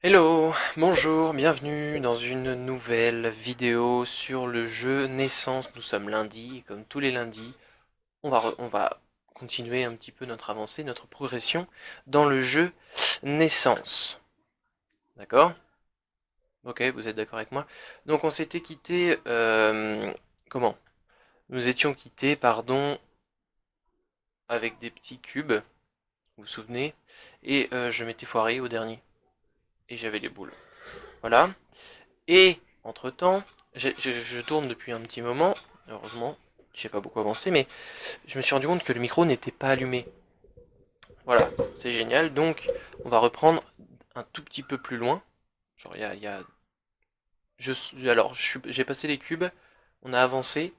Hello, bonjour, bienvenue dans une nouvelle vidéo sur le jeu Naissance. Nous sommes lundi, et comme tous les lundis, on va continuer un petit peu notre avancée, notre progression dans le jeu Naissance. D'accord? Ok, vous êtes d'accord avec moi? Donc on s'était quitté, comment? Nous étions quittés, pardon, avec des petits cubes, vous vous souvenez? Et je m'étais foiré au dernier, et j'avais les boules. Voilà. Et, entre-temps, je tourne depuis un petit moment, heureusement, j'ai pas beaucoup avancé, mais je me suis rendu compte que le micro n'était pas allumé. Voilà, c'est génial, donc on va reprendre un tout petit peu plus loin. Genre, j'ai passé les cubes, on a avancé,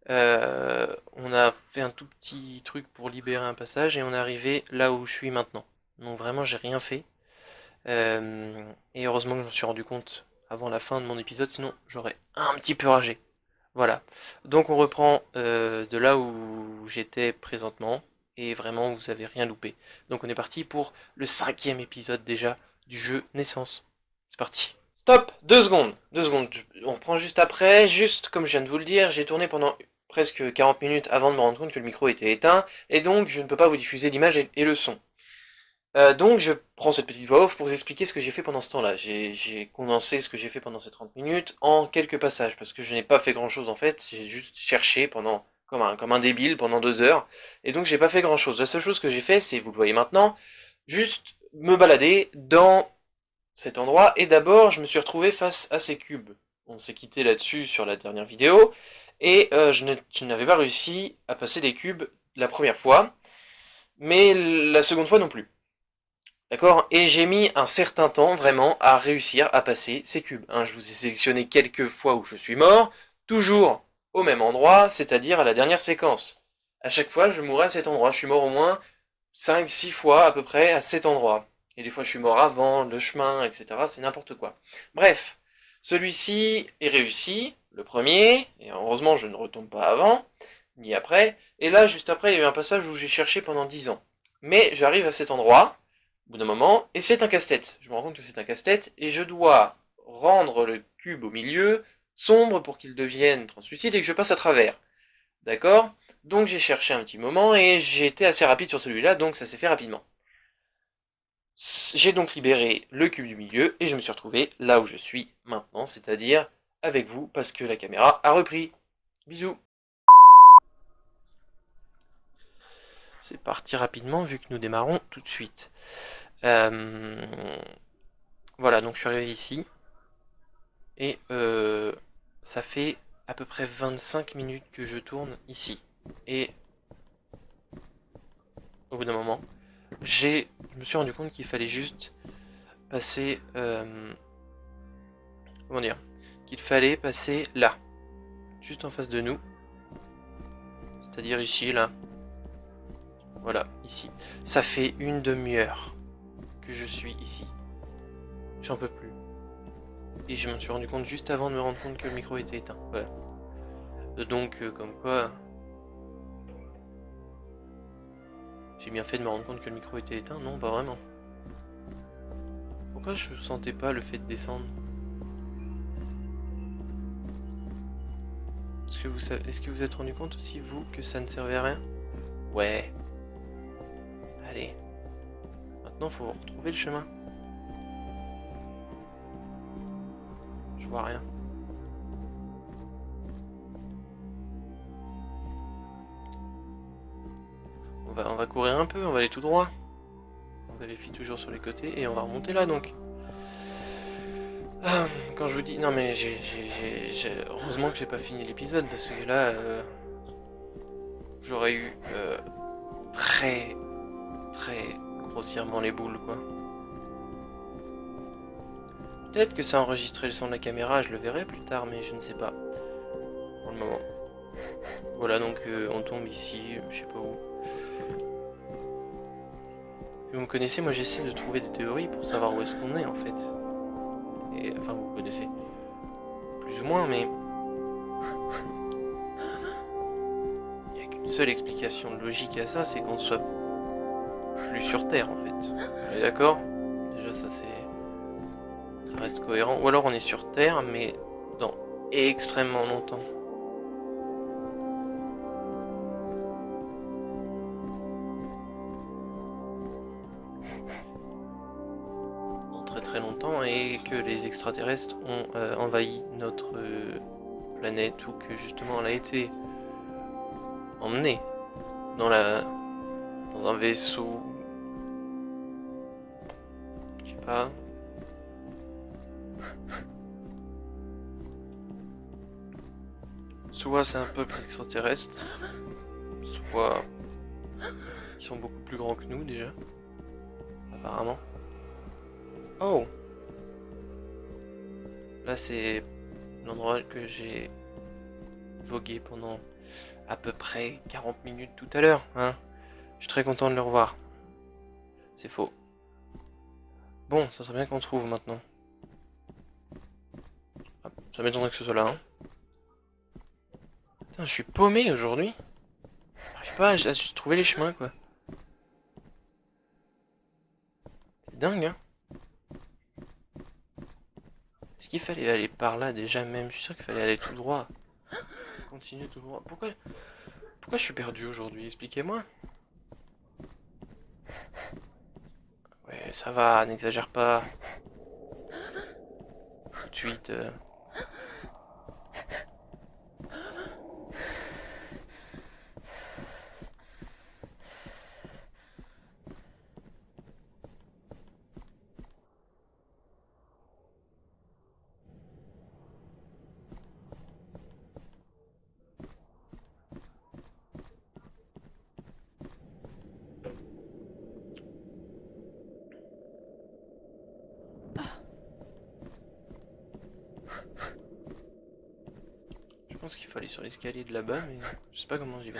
on a fait un tout petit truc pour libérer un passage, et on est arrivé là où je suis maintenant. Donc vraiment, j'ai rien fait. Et heureusement que je me suis rendu compte avant la fin de mon épisode, sinon j'aurais un petit peu ragé. Voilà. Donc on reprend de là où j'étais présentement, et vraiment vous avez rien loupé. Donc on est parti pour le 5e épisode déjà du jeu Naissance. C'est parti. Stop, 2 secondes, 2 secondes. On reprend juste après, juste comme je viens de vous le dire, j'ai tourné pendant presque 40 minutes avant de me rendre compte que le micro était éteint, et donc je ne peux pas vous diffuser l'image et le son. Donc je prends cette petite voix off pour vous expliquer ce que j'ai fait pendant ce temps-là. J'ai condensé ce que j'ai fait pendant ces 30 minutes en quelques passages, parce que je n'ai pas fait grand-chose en fait, j'ai juste cherché pendant, comme un débile pendant 2 heures, et donc j'ai pas fait grand-chose. La seule chose que j'ai fait, c'est, vous le voyez maintenant, juste me balader dans cet endroit, et d'abord je me suis retrouvé face à ces cubes. On s'est quitté là-dessus sur la dernière vidéo, et je n'avais pas réussi à passer les cubes la première fois, mais la seconde fois non plus. D'accord? Et j'ai mis un certain temps vraiment à réussir à passer ces cubes. Hein, je vous ai sélectionné quelques fois où je suis mort, toujours au même endroit, c'est-à-dire à la dernière séquence. À chaque fois, je mourais à cet endroit. Je suis mort au moins 5, 6 fois à peu près à cet endroit. Et des fois, je suis mort avant, le chemin, etc. C'est n'importe quoi. Bref, celui-ci est réussi, le premier, et heureusement, je ne retombe pas avant, ni après. Et là, juste après, il y a eu un passage où j'ai cherché pendant 10 ans. Mais j'arrive à cet endroit, au bout d'un moment, et c'est un casse-tête. Je me rends compte que c'est un casse-tête, et je dois rendre le cube au milieu sombre pour qu'il devienne translucide et que je passe à travers. D'accord? Donc j'ai cherché un petit moment, et j'ai été assez rapide sur celui-là, donc ça s'est fait rapidement. J'ai donc libéré le cube du milieu, et je me suis retrouvé là où je suis maintenant, c'est-à-dire avec vous, parce que la caméra a repris. Bisous. C'est parti rapidement, vu que nous démarrons tout de suite. Euh, Voilà, donc je suis arrivé ici. Et ça fait à peu près 25 minutes que je tourne ici. Et au bout d'un moment, je me suis rendu compte qu'il fallait juste passer... comment dire? Qu'il fallait passer là. Juste en face de nous. C'est-à-dire ici, là. Voilà, ici. Ça fait une demi-heure que je suis ici. J'en peux plus. Et je me suis rendu compte juste avant de me rendre compte que le micro était éteint. Voilà. Donc, comme quoi... J'ai bien fait de me rendre compte que le micro était éteint? Non, pas vraiment. Pourquoi je sentais pas le fait de descendre? Est-ce que vous êtes rendu compte aussi, vous, que ça ne servait à rien? Ouais. Allez. Maintenant, faut retrouver le chemin. Je vois rien. On va courir un peu, on va aller tout droit. On vérifie toujours sur les côtés et on va remonter là, donc. Quand je vous dis... Non mais heureusement que j'ai pas fini l'épisode, parce que là... j'aurais eu très très grossièrement les boules, quoi. Peut-être que ça enregistrait le son de la caméra, je le verrai plus tard, mais je ne sais pas. Pour le moment. Voilà, donc on tombe ici, je sais pas où. Vous me connaissez, moi j'essaie de trouver des théories pour savoir où est-ce qu'on est, en fait. Et enfin, vous connaissez plus ou moins, mais il n'y a qu'une seule explication logique à ça, c'est qu'on ne soit plus sur Terre, en fait. On est d'accord? Déjà, ça c'est Ça reste cohérent. Ou alors on est sur Terre, mais dans extrêmement longtemps. Dans très très longtemps, et que les extraterrestres ont envahi notre planète, ou que justement elle a été emmenée dans un vaisseau. Je sais pas. Soit c'est un peuple extraterrestre, soit ils sont beaucoup plus grands que nous déjà, apparemment. Oh! Là c'est l'endroit que j'ai vogué pendant à peu près 40 minutes tout à l'heure, hein. Je suis très content de le revoir. C'est faux. Bon, ça serait bien qu'on trouve maintenant. Ah, ça m'étonnerait que ce soit là, hein. Putain, je suis paumé aujourd'hui. J'arrive pas à trouver les chemins, quoi. C'est dingue, hein. Est-ce qu'il fallait aller par là déjà même? Je suis sûr qu'il fallait aller tout droit. Continuer tout droit. Pourquoi je suis perdu aujourd'hui? Expliquez-moi. Ouais, ça va, n'exagère pas. Tout de suite. Je pense qu'il faut aller sur l'escalier de là-bas, mais je sais pas comment j'y vais.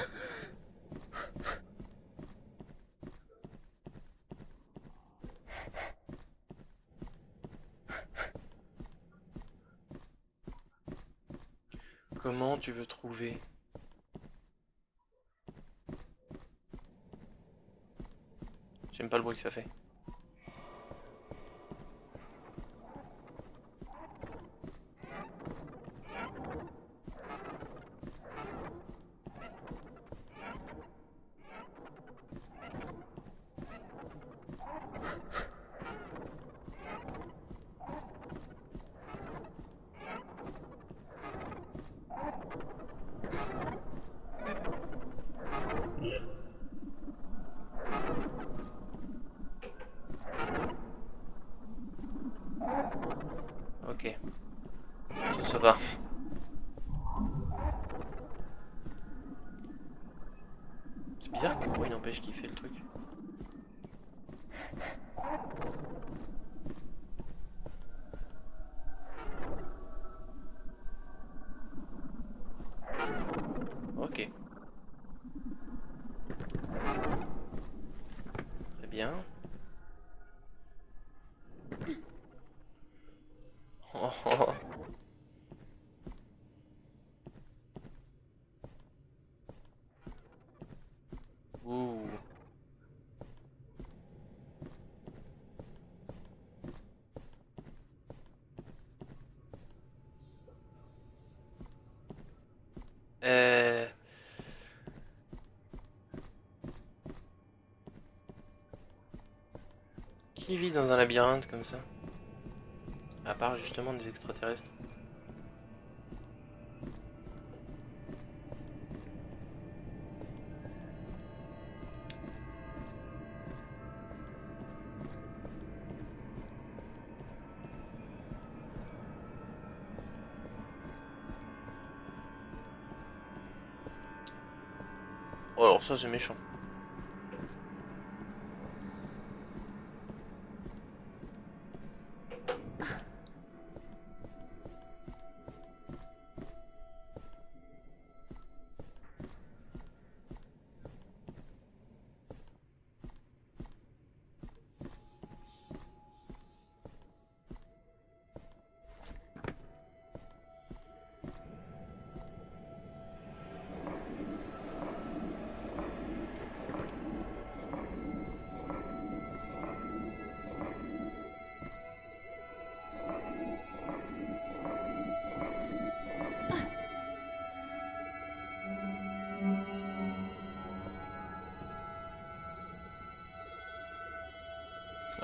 Comment tu veux trouver? J'aime pas le bruit que ça fait. Ok, ça va. C'est bizarre que le bruit n'empêche qu'il fait le truc. Ok. Très bien. Oh, oh, oh. Ouh. Euh... Qui vit dans un labyrinthe comme ça? À part justement des extraterrestres. Oh, alors ça c'est méchant.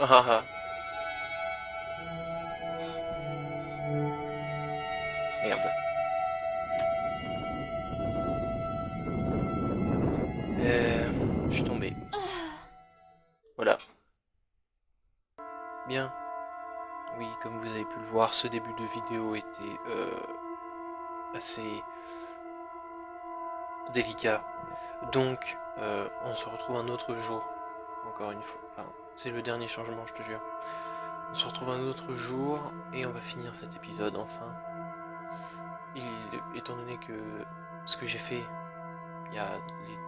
Ah ah ah. Merde. Je suis tombé. Voilà. Bien. Oui, comme vous avez pu le voir, ce début de vidéo était assez délicat. Donc, on se retrouve un autre jour. Encore une fois. Enfin, c'est le dernier changement, je te jure. On se retrouve un autre jour et on va finir cet épisode enfin. Étant donné que ce que j'ai fait il y a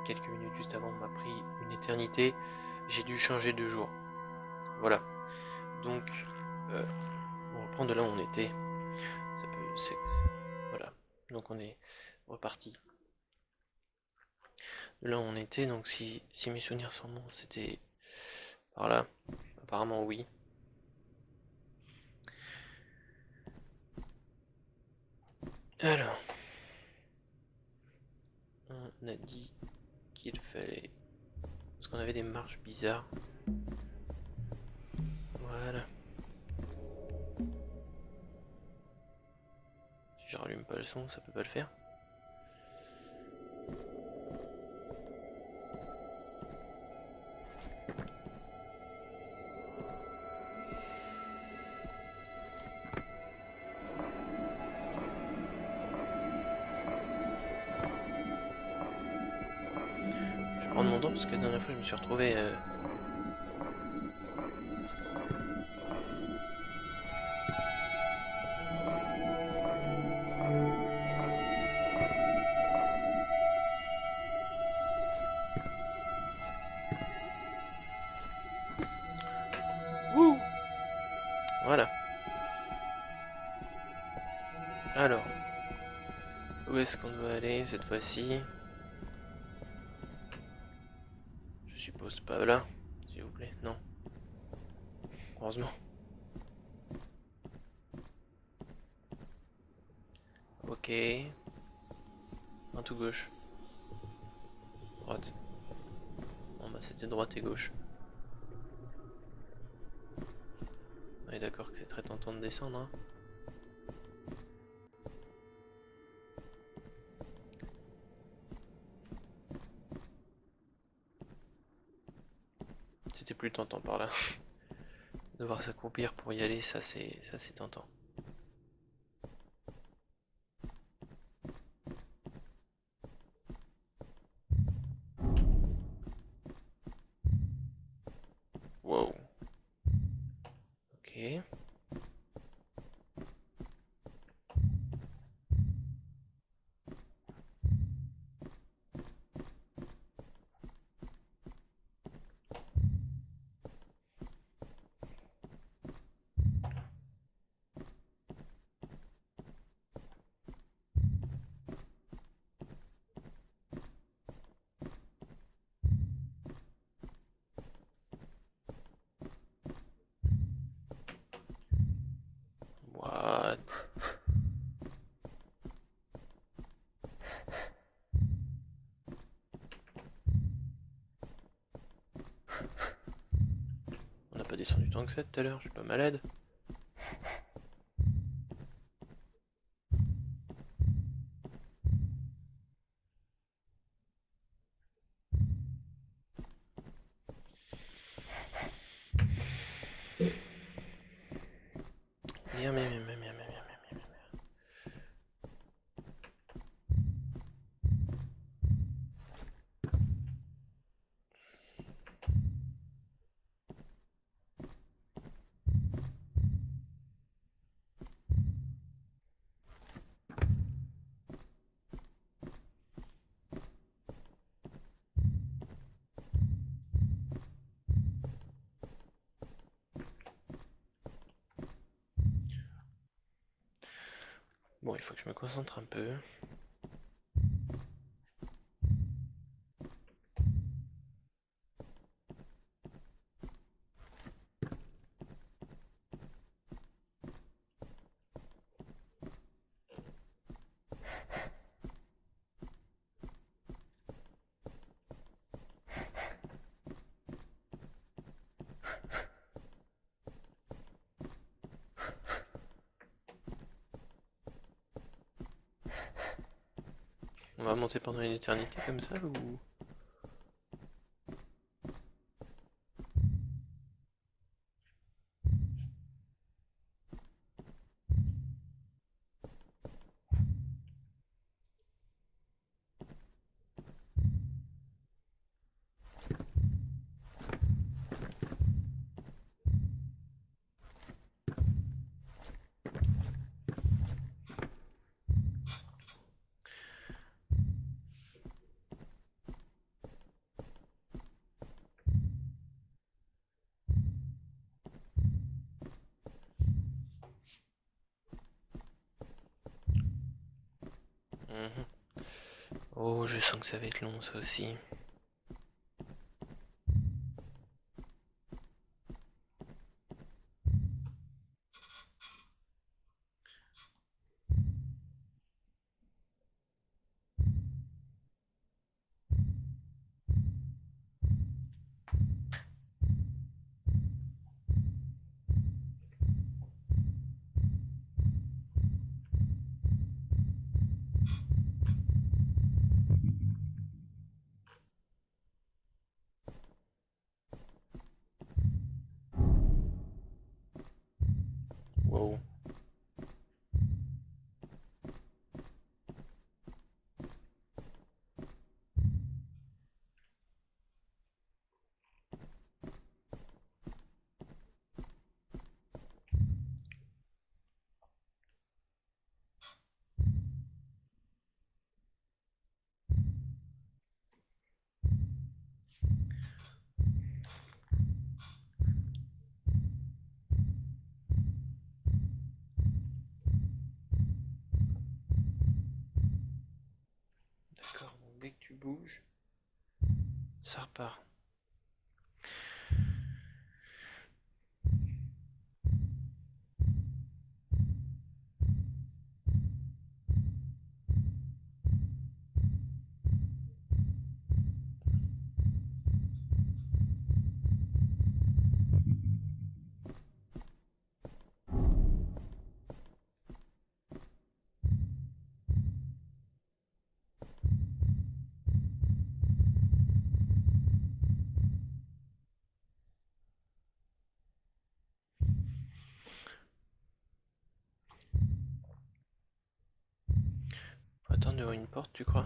quelques minutes juste avant m'a pris une éternité, j'ai dû changer de jour. Voilà. Donc, on reprend de là où on était. Ça peut, voilà. Donc on est reparti de là où on était. Donc si mes souvenirs sont bons, c'était par là. Apparemment oui. Alors, on a dit qu'il fallait... Parce qu'on avait des marches bizarres. Voilà. Si je rallume pas le son, ça peut pas le faire. Je vais prendre mon temps parce que la dernière fois je me suis retrouvé... Wouh! Voilà. Alors, où est-ce qu'on doit aller cette fois-ci? Je suppose pas là, s'il vous plaît. Non. Heureusement. Ok. Un tout gauche. Droite. Bon bah c'était droite et gauche. On est d'accord que c'est très tentant de descendre, hein. C'était plus tentant par là. Devoir s'accroupir pour y aller, ça c'est tentant. Wow. Ok. What? On n'a pas descendu tant que ça tout à l'heure, je suis pas malade. Bien, bien, bien, bien, bien, bien, bien, bien. Bon, il faut que je me concentre un peu. On va monter pendant une éternité comme ça ou... Mhm. Oh, je sens que ça va être long ça aussi. Wow. D'accord, donc dès que tu bouges, ça repart. Faut attendre devant une porte, tu crois?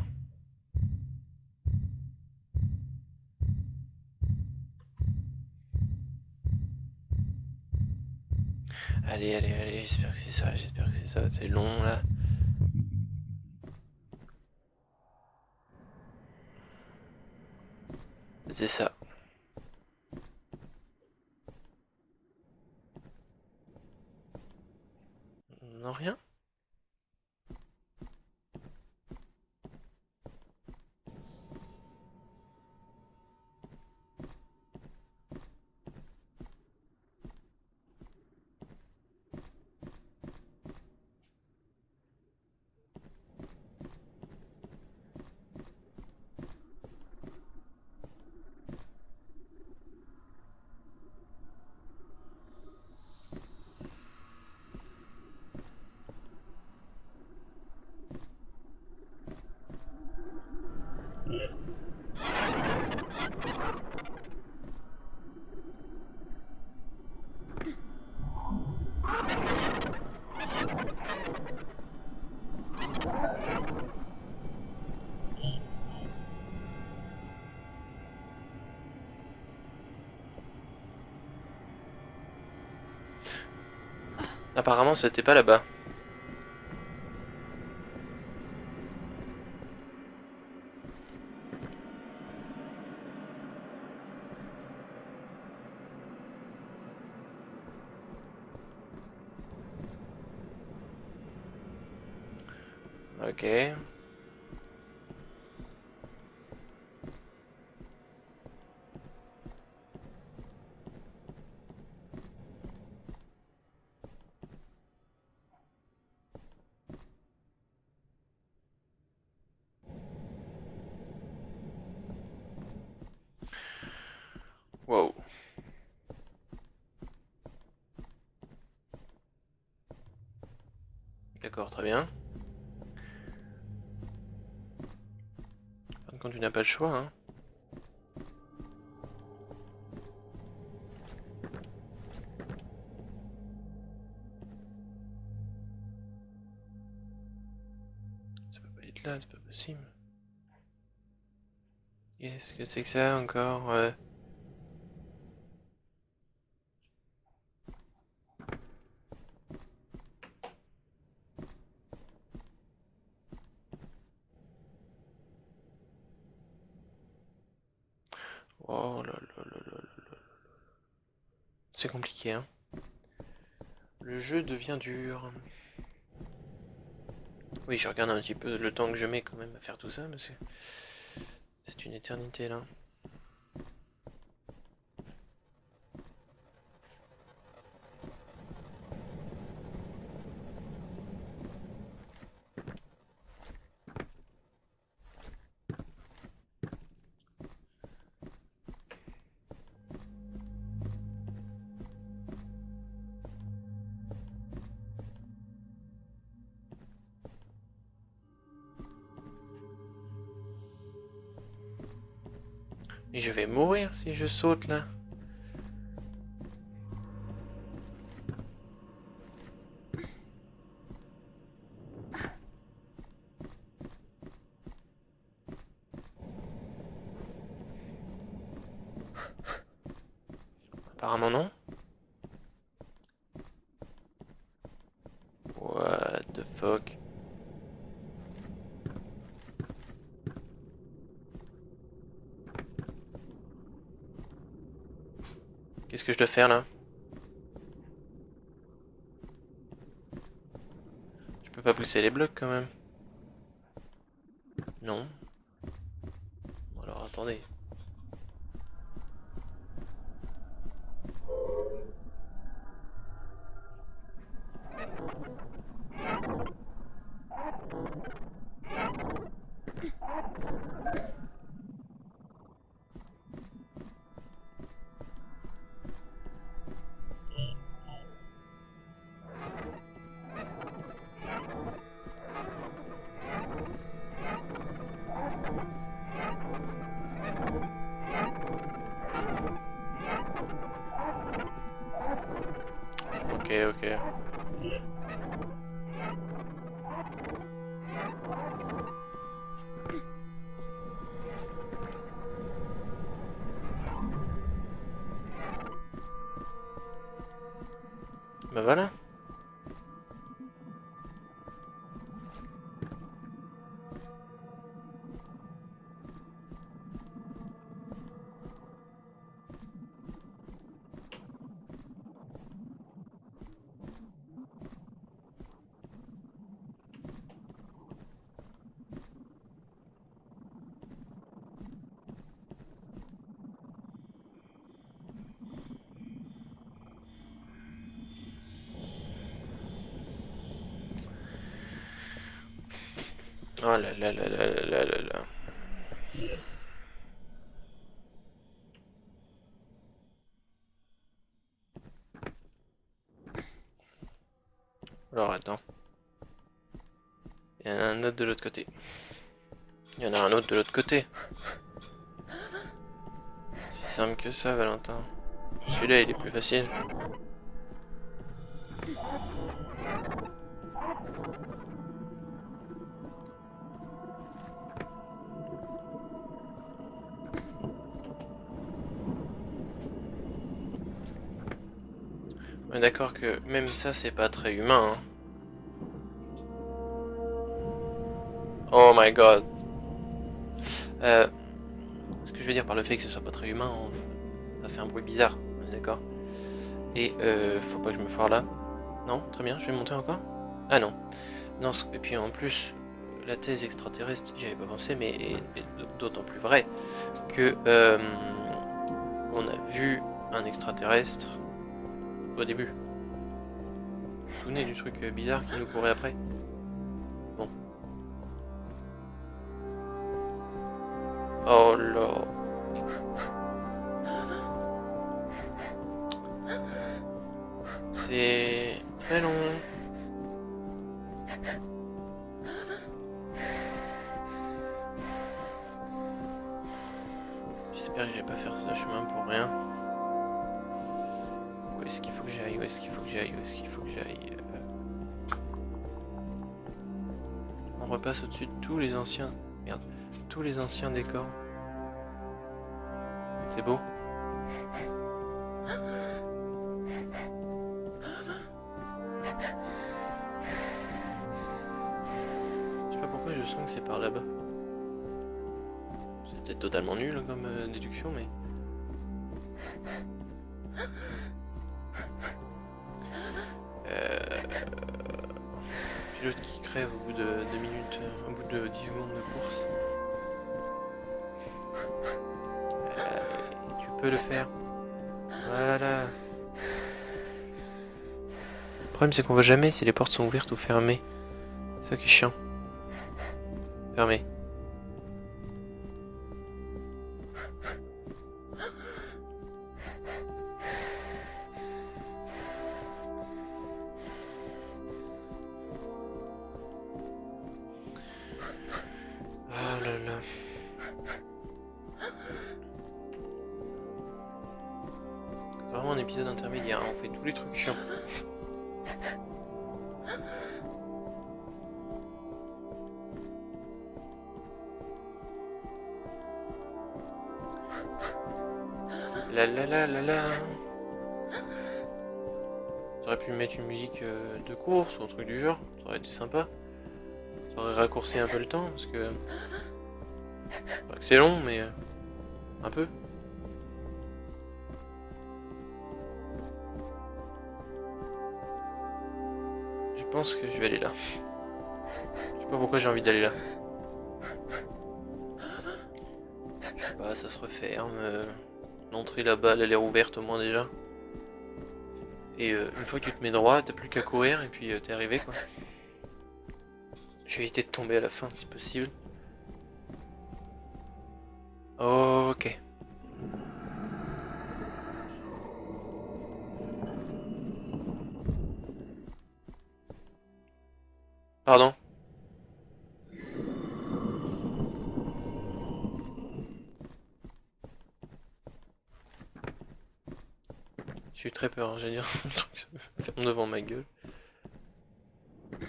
Allez, allez, allez, j'espère que c'est ça, j'espère que c'est ça, c'est long là. C'est ça. Non, rien? Apparemment, c'était pas là-bas. Ok. Wow. D'accord, très bien. quand tu n'as pas le choix, hein. Ça peut pas être là, c'est pas possible. Qu'est-ce que c'est que ça encore? Oh là là là là là. C'est compliqué, hein. Le jeu devient dur. Oui, je regarde un petit peu le temps que je mets quand même à faire tout ça, parce que c'est une éternité là. Et je vais mourir si je saute là. Apparemment non. What the fuck? Qu'est-ce que je dois faire là? Je peux pas pousser les blocs quand même. Non. Bon, alors attendez. Ok, ok. Bah voilà. Oh là là là là là là là là. Alors attends. Il y en a un autre de l'autre côté. Il y en a un autre de l'autre côté. Si simple que ça, Valentin. Celui-là, il est plus facile. On est d'accord que même ça, c'est pas très humain, hein. Oh my god. Ce que je veux dire par le fait que ce soit pas très humain, ça fait un bruit bizarre, on est d'accord. Et faut pas que je me foire là. Non, très bien, je vais monter encore. Ah non. Non, et puis en plus, la thèse extraterrestre, j'y avais pas pensé, mais est d'autant plus vrai que on a vu un extraterrestre au début. Vous vous souvenez du truc bizarre qui nous courait après? Bon. Oh là. C'est très long. j'ai pas faire ce chemin pour rien. Où est-ce qu'il faut que j'aille? Où est-ce qu'il faut que j'aille? Où est-ce qu'il faut que j'aille? On repasse au-dessus de tous les anciens... Merde. Tous les anciens décors. C'est beau. Je sais pas pourquoi je sens que c'est par là-bas. C'est peut-être totalement nul comme déduction, mais... Pilote qui crève au bout de 2 minutes, au bout de 10 secondes de course. Tu peux le faire. Voilà. Le problème c'est qu'on voit jamais si les portes sont ouvertes ou fermées. C'est ça qui est chiant. Fermé. Oh là là. C'est vraiment un épisode intermédiaire, on fait tous les trucs chiants. La la la la la. J'aurais pu mettre une musique de course ou un truc du genre, ça aurait été sympa. Ça aurait raccourci un peu le temps parce que... Pas que c'est long mais... un peu. Je pense que je vais aller là. Je sais pas pourquoi j'ai envie d'aller là. Je sais pas, ça se referme. L'entrée là-bas, elle a l'air ouverte au moins déjà. Et une fois que tu te mets droit, t'as plus qu'à courir et puis t'es arrivé quoi. Je vais éviter de tomber à la fin si possible. Ok. Pardon. J'ai eu très peur, hein, j'ai dit un truc se ferme devant ma gueule.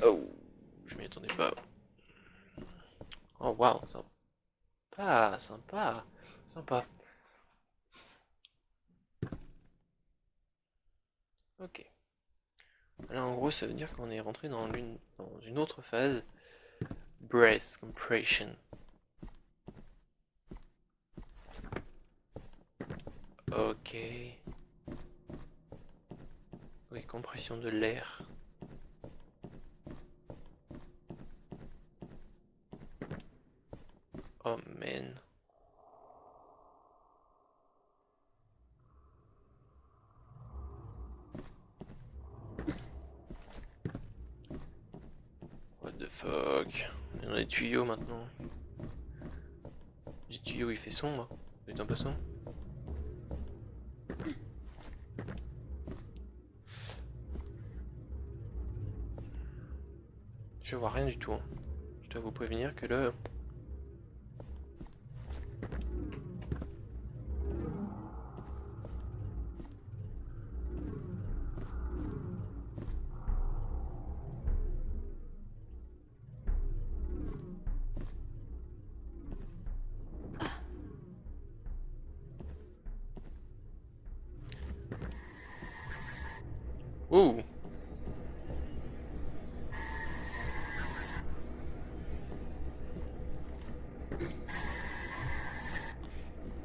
Oh, je m'y attendais pas. Oh waouh, sympa, sympa, sympa. Ok. Là en gros ça veut dire qu'on est rentré dans une autre phase. Breath compression. Ok. Oui, compression de l'air. Oh man. What the fuck. On est dans les tuyaux maintenant. Les tuyaux il fait sombre. C'est un peu sombre. Je vois rien du tout. Hein. Je dois vous prévenir que là... Ouh.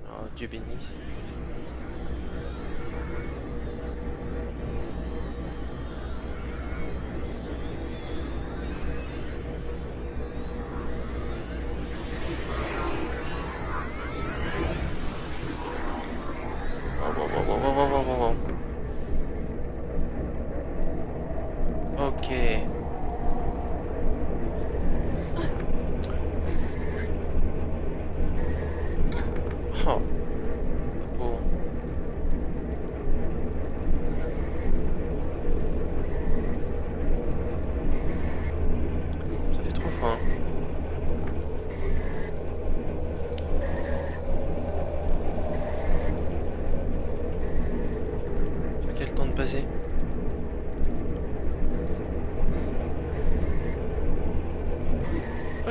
Oh, Dieu bénisse. Wow. Ok. Oh. Bon. Ça fait trop faim.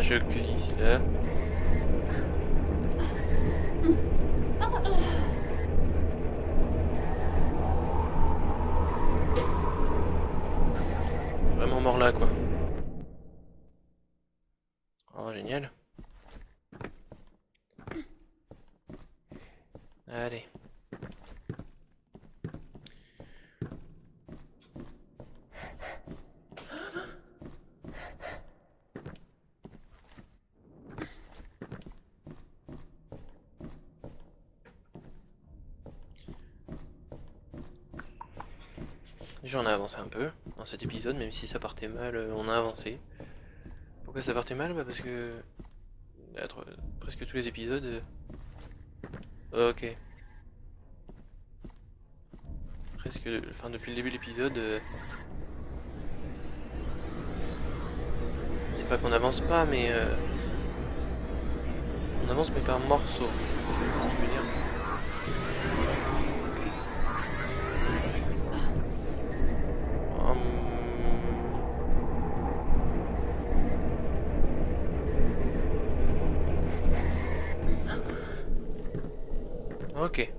Pourquoi je glisse là? Je suis vraiment mort là quoi. Oh génial. Allez. Déjà on a avancé un peu dans cet épisode, même si ça partait mal, on a avancé. Pourquoi ça partait mal? Bah parce que presque tous les épisodes... Ok. Presque... Enfin depuis le début de l'épisode... C'est pas qu'on avance pas, mais... On avance mais par morceaux. Je veux dire. Ok.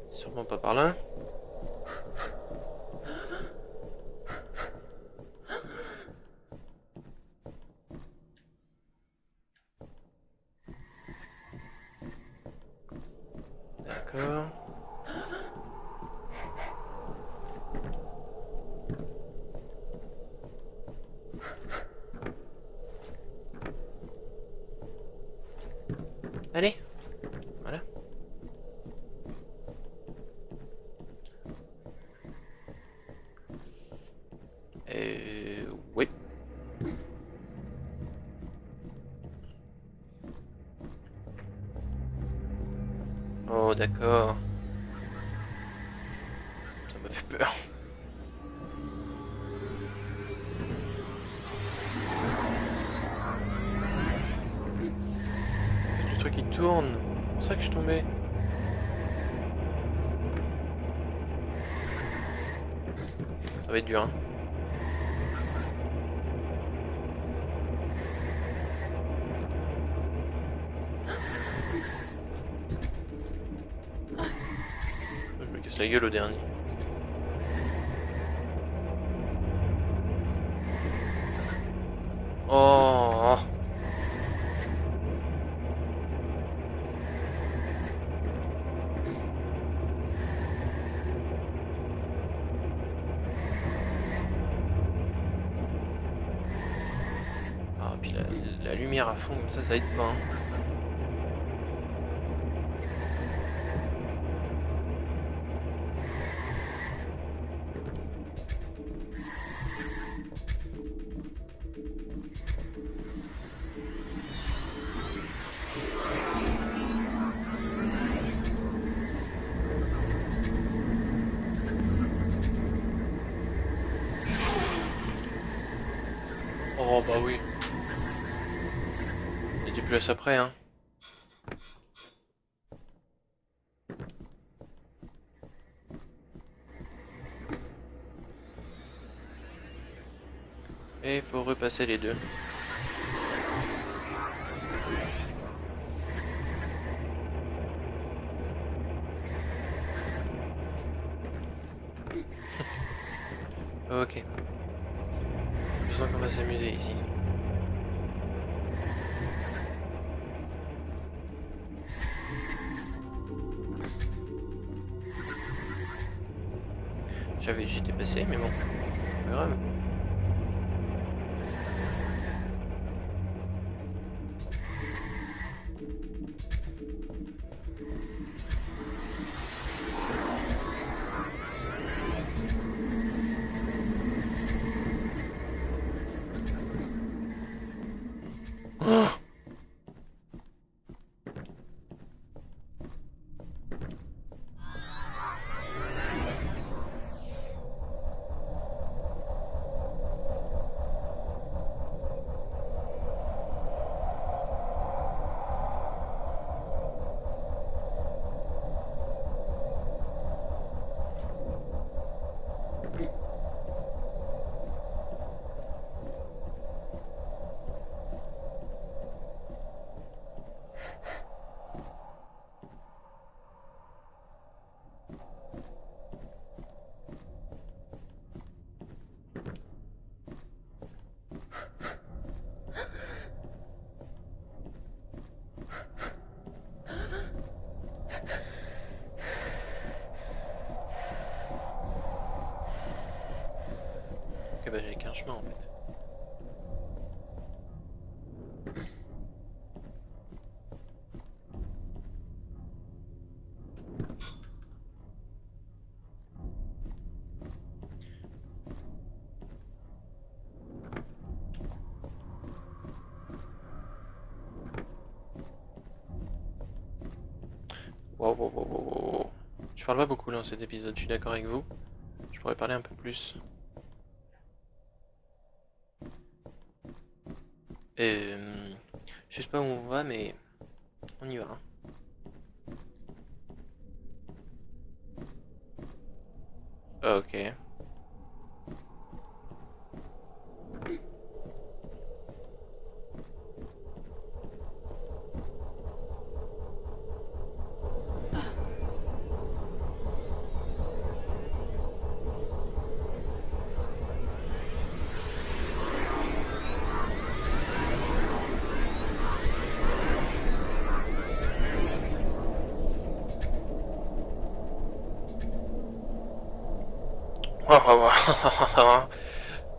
Sûrement pas par là. D'accord. Allez. Voilà. Oui. Oh d'accord. Ça m'a fait peur. Le truc qui tourne. C'est pour ça que je suis tombé. Ça va être dur hein. Je me casse la gueule au dernier. Oh. Ah puis la lumière à fond comme ça aide pas hein. Oh bah oui. Il y a du plus après hein. Et il faut repasser les deux. Ok. Je sens qu'on va s'amuser ici. J'étais passé, mais bon, pas grave. Oh chemin en fait. Wow, wow, wow, wow, wow. Je parle pas beaucoup dans cet épisode, je suis d'accord avec vous. Je pourrais parler un peu plus. Je sais pas où on va, mais on y va. Hein. Ok.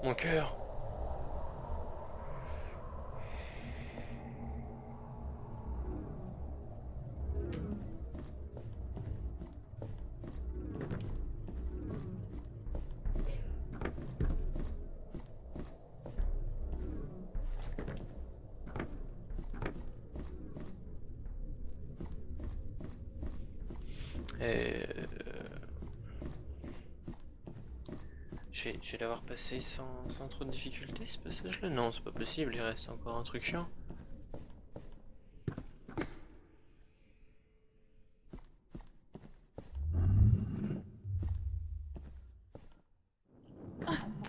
Mon cœur. Euh, je vais l'avoir passé sans trop de difficultés ce passage-là. Non, c'est pas possible, il reste encore un truc chiant.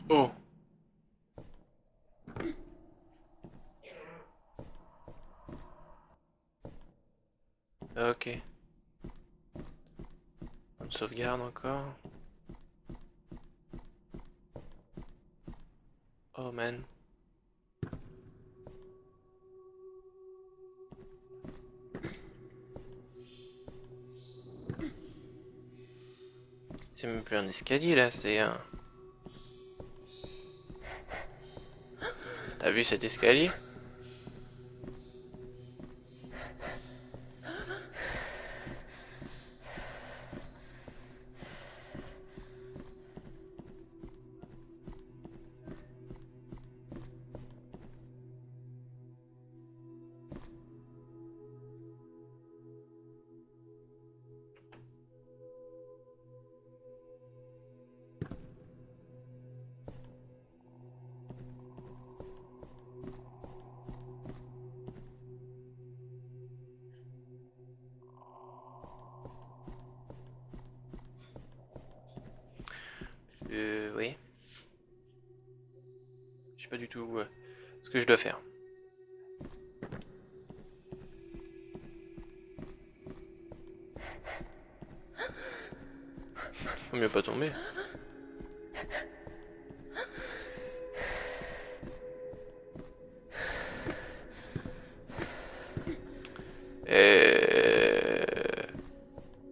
Oh. Ok. On sauvegarde encore. Oh man. C'est même plus un escalier là, c'est un... T'as vu cet escalier? Oui. Je sais pas du tout ce que je dois faire. Faut mieux pas tomber.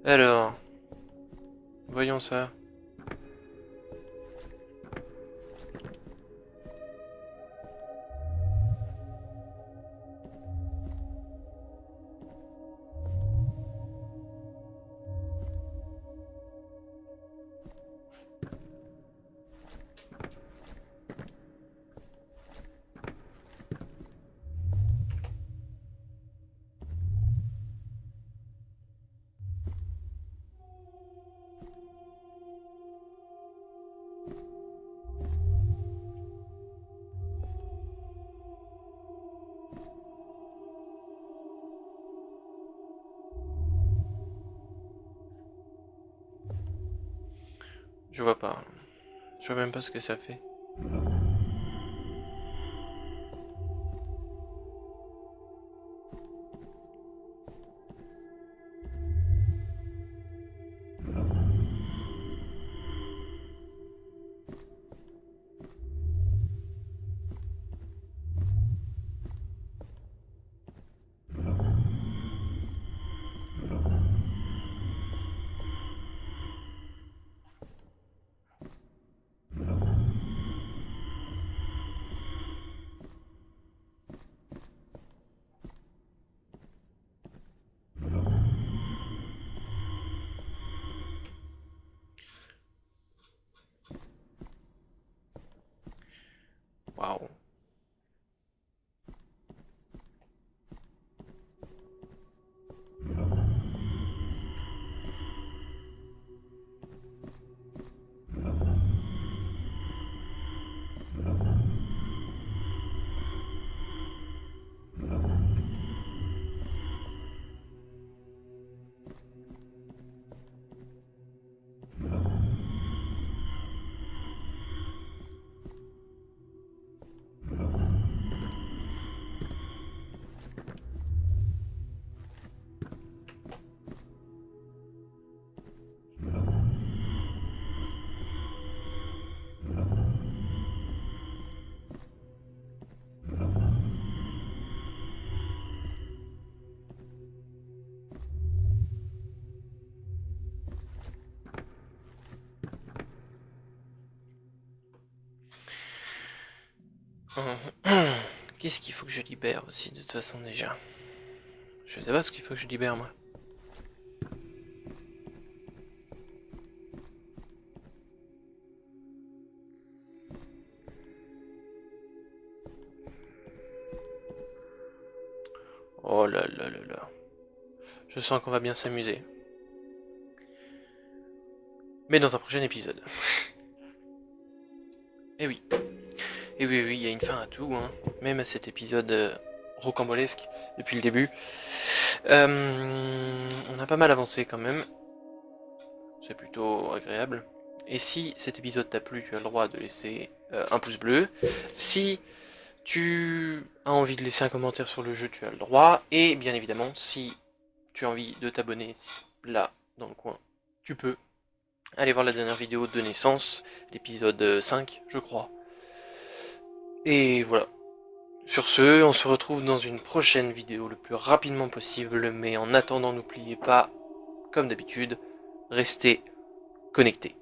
Alors, voyons ça. Je vois pas. Je vois même pas ce que ça fait. Waouh. Qu'est-ce qu'il faut que je libère aussi, de toute façon, déjà? Je sais pas ce qu'il faut que je libère, moi. Oh là là là là. Je sens qu'on va bien s'amuser. Mais dans un prochain épisode. Eh oui. Et oui, oui, il y a une fin à tout, hein. Même à cet épisode rocambolesque depuis le début. On a pas mal avancé quand même. C'est plutôt agréable. Et si cet épisode t'a plu, tu as le droit de laisser un pouce bleu. Si tu as envie de laisser un commentaire sur le jeu, tu as le droit. Et bien évidemment, si tu as envie de t'abonner là, dans le coin, tu peux. Allez voir la dernière vidéo de naissance, l'épisode 5, je crois. Et voilà. Sur ce, on se retrouve dans une prochaine vidéo le plus rapidement possible, mais en attendant, n'oubliez pas, comme d'habitude, restez connectés.